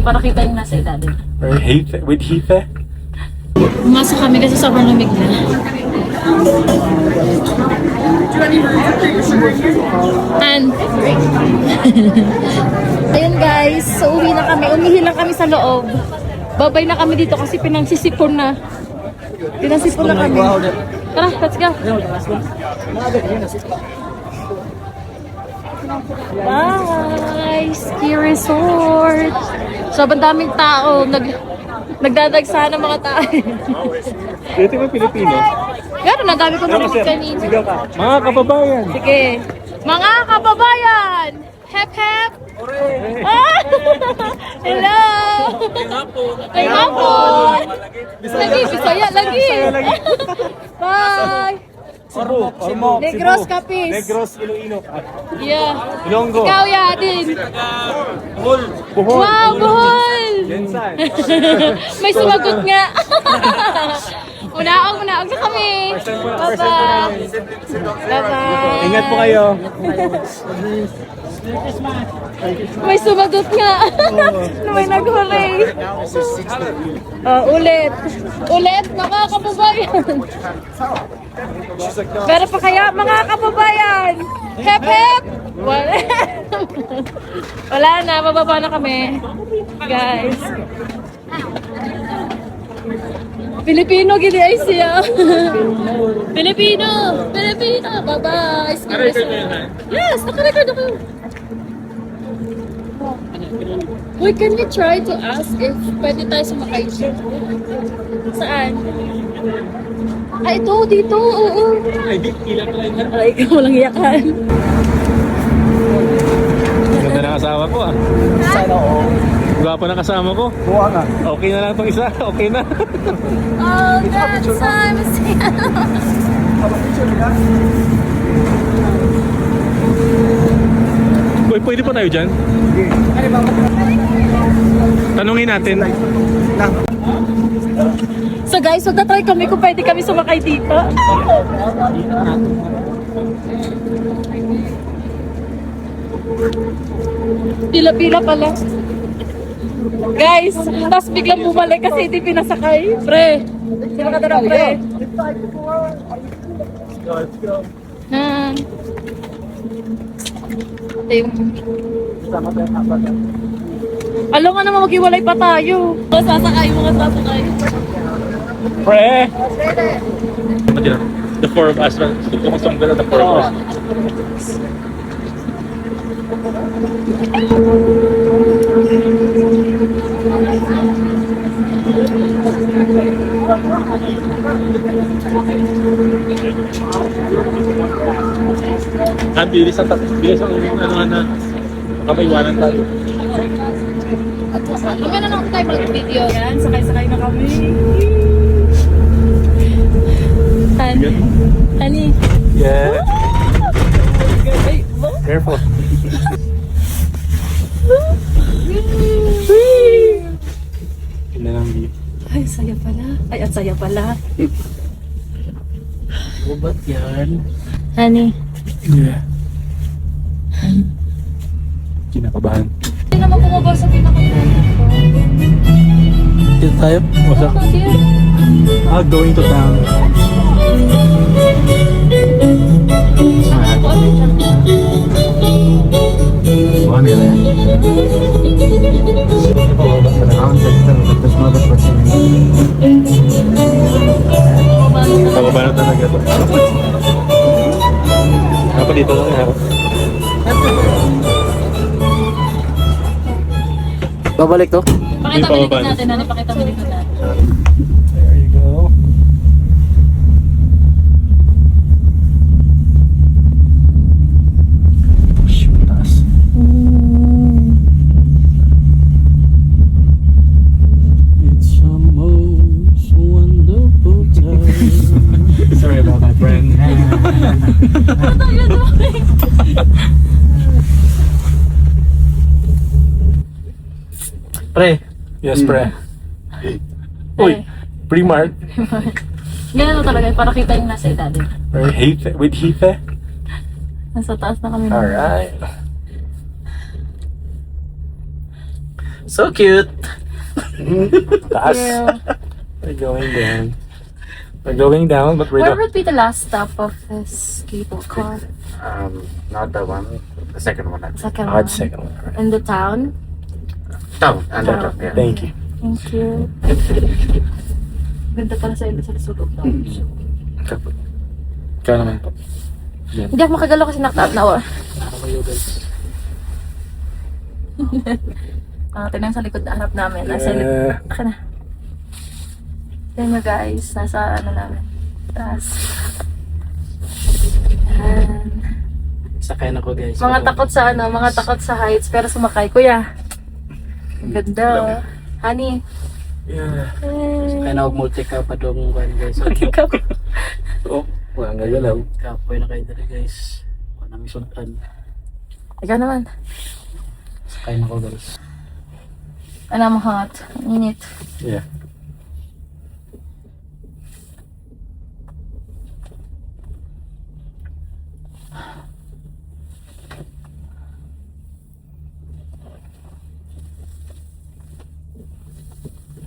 para kita yung nasa ilalim. Or Heath, with Heath. Pumasok kami kasi sobrang lamig na. And ayun guys, so uwi na kami. Umihi lang kami sa loob. Babay na kami dito kasi pinangsisipon na. Pinangsipon na kami. Tara, let's go. Bye! Ski resort! Sobrang daming tao. Nagdadagsa ng mga tao. Dito mo Pilipino? Gano'n, ang dami ko narinig kanina. Mga kababayan! Sige. Mga kababayan! Hep hep! Ah! Hello! Ay hapon! Lagi, Bisaya lagi! Bye! Cebu, Ormoc, Negros Capiz! Negros, Iloilo. Yeah. Ilonggo. Ikaw ya din! Bohol. Wow, Bohol! Jensan. May sumagot nga! Unaog na kami! Bye-bye! Bye-bye! Ingat po kayo. May sumagot nga! May naghuli! Ulit! Ulit, mga kababayan! Pero pa kaya, mga kababayan! Hep hep! Wala na, bababa na kami. Guys. Filipino, gini ay siya. Filipino! Filipino! Bye-bye! Yes, nakarecord ako. Wait, can we try to ask if pwede tayo sumakay siya? Saan? Ay, ito, dito, oo. Ay, ikaw walang iyakan. Ganda na kasama ko ah. Sana oo. Gwapo na kasama ko. Buha nga. Okay na lang itong isa. Okay na. Oh, that time is Uy, pwede pa tayo dyan? Tanungin natin. So guys, magta-try kami kung pwede kami sumakay dito. Pila-pila pala. Guys, tapos biglang bumalik kasi hindi pinasakay. Pre, sino ka tara, pre? Hmm. Alam nga naman maghiwalay pa tayo. Sasakay, mga sasakay. Pre! The four of us. Tumusong ka na the four of us. Bilis ang ano na kapaywanan tayo. Magkano na tayo mag-video yan? Sakay-sakay na kami. Honey. Yeah. Careful. Hindi lang dito. Ay, saya pala. Ay, at saya pala. Ba't yan? Honey. Yeah. Kinakabahan. Hindi naman bumaba sa pinaka-plan ko. Dito tayo? What's up? Going to town. Bukan nila yan. Pababa na talaga ito. Dapat dito lang yan. Babalik to? Pakita mo likod natin, honey. Pakita mo likod natin. There you go. Taas. It's a most wonderful time. Sorry about that, friend. What are you doing? Pre, Yes, pre. Uy, pre-mark. Ganun na talaga, para kita yung nasa ilalim. Or Heath, with Heath. Nasa taas na kami. Alright. So cute. Taas. Yeah. We're going down. We're going down, but we're Where not. would be the last stop of this cable car? Not the one, the second one. Second Oh, one. it's second one. Right. In the town? Town, under Town. town, yeah. Thank you. Thank you. Ganda pala sa sulok town. Ikaw naman po. Hindi ako makagalaw kasi knocked out na ako. Tingnan sa likod na harap namin. Nasa likod. Yeah. Aka na. Tingnan nyo guys. Nasa ano namin. Taas. Yan. Sakay na ko guys. Mga takot sa ano, mga takot sa heights pero sumakay. Kuya. Ang ganda. Honey. Yeah. Sakay na ko multi-ka pa doon guys. Ikaw. Oh, wala nga galaw. Kapoy na kayo dali guys. Wala nang isundan. Ikaw naman. Sakay na ko guys. Ano mo hot? Ang init. Yeah.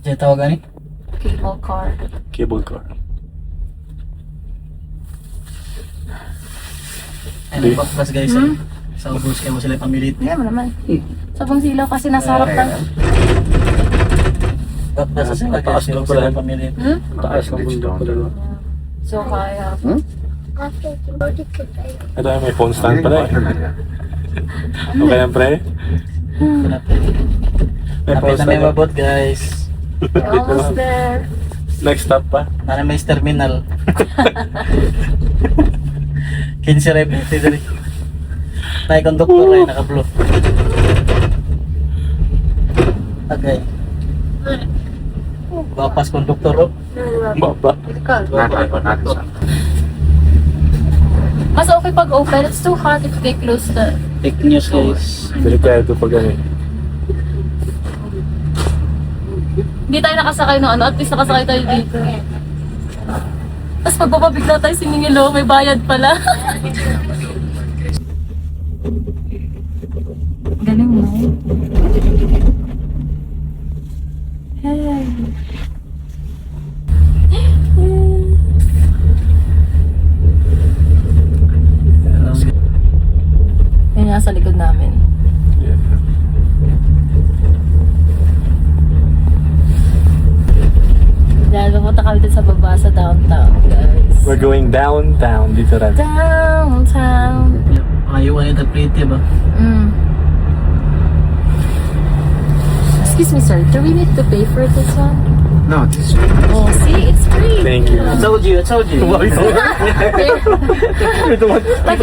Diyan tawagan ni? Cable car. Cable car. Ay, nagpaplas guys. Sa ubos kayo mo sila pamilit. Hindi mo naman. Sabang silaw kasi nasa harap lang. Nasa sila Taas guys. lang Sila pala. pamilit. Taas ng bundok pala. So kaya. Ito ay may phone stand pala eh. Okay lang pre? May phone Napit na may stand. mabot guys. We're almost there. Next stop pa. Para may terminal. 15 repete dali. Tay konduktor ay naka-blue. Okay. Bapas konduktor oh. Baba. Not this one. Mas okay pag open. It's too hot if they close the... Take news guys. Delikado pag ano eh. Hindi tayo nakasakay no ano. At least nakasakay tayo dito. Tapos pagbababigla tayo siningilo. May bayad pala. Galing mo. Hey. Yan nasa likod namin. Yeah. Dahil pupunta kami dun sa baba sa downtown, guys. We're going downtown dito rin. Downtown. Ayuan yung pretty ba? Mm. Excuse me, sir. Do we need to pay for this one? No, this Oh, see? It's free. Thank you. I told you. Like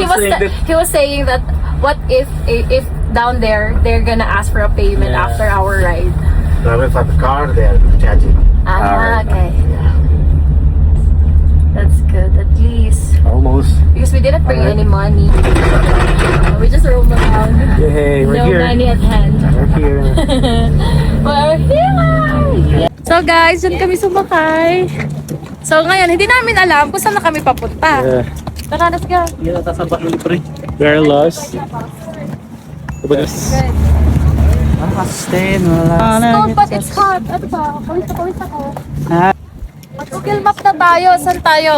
he was saying that what if down there they're gonna ask for a payment Yeah. after our ride. Travel for the car, they are charging. Okay. Yeah. That's good. At least Almost. because we didn't bring any money. We just roam around. Yay, we're No here. money at hand. We're here. We're here! So guys, dyan kami sumakay. So ngayon, hindi namin alam kung saan na kami papunta. Yeah. Tara, let's go. Hindi na tasabak ng pre. We're lost. Tapos, Stay Cold, but it's hot. Ano ba? Pawis na pawis ako. Mag-Google map na tayo. Saan tayo?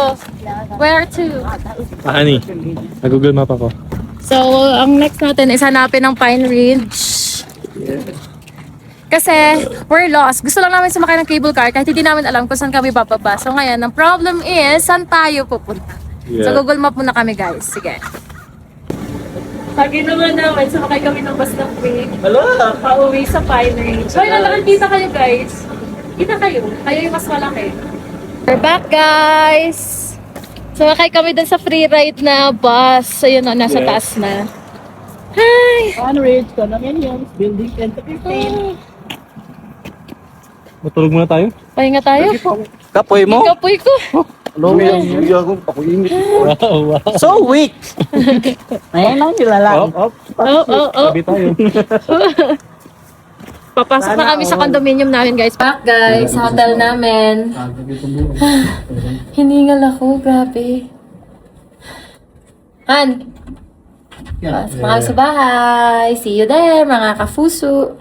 Where to? Ani, nag-Google Map ako. So, ang next natin is hanapin ng Pine Ridge. Kasi, we're lost. Gusto lang namin sumakay ng cable car kahit hindi namin alam kung saan kami bababa. So, ngayon, ang problem is, saan tayo pupunta? Yeah. So, Google Map muna kami, guys. Sige. Lagi naman namin, sumakay kami ng bus ng free. Hala! Pauwi sa Pine Ridge. Hoy, nakakita kayo, guys. Kita kayo. Kayo yung mas malaki. We're back, guys. Sumakay kami dun sa free ride na bus. Ayun na, nasa Yes. taas na. Hi! Pine Ridge, condominiums, building 10 to 15. Matulog muna tayo? Pahinga tayo. Kapoy mo? Kapoy ko. Wow, wow. So weak! Ayun lang nila lang. Up. Oh. Sabi tayo. Papasok na kami sa condominium namin, guys. Back, guys. Sa hotel namin. Hiningal ako. Grabe. Han! Pasok na kami sa bahay. See you there, mga kafuso.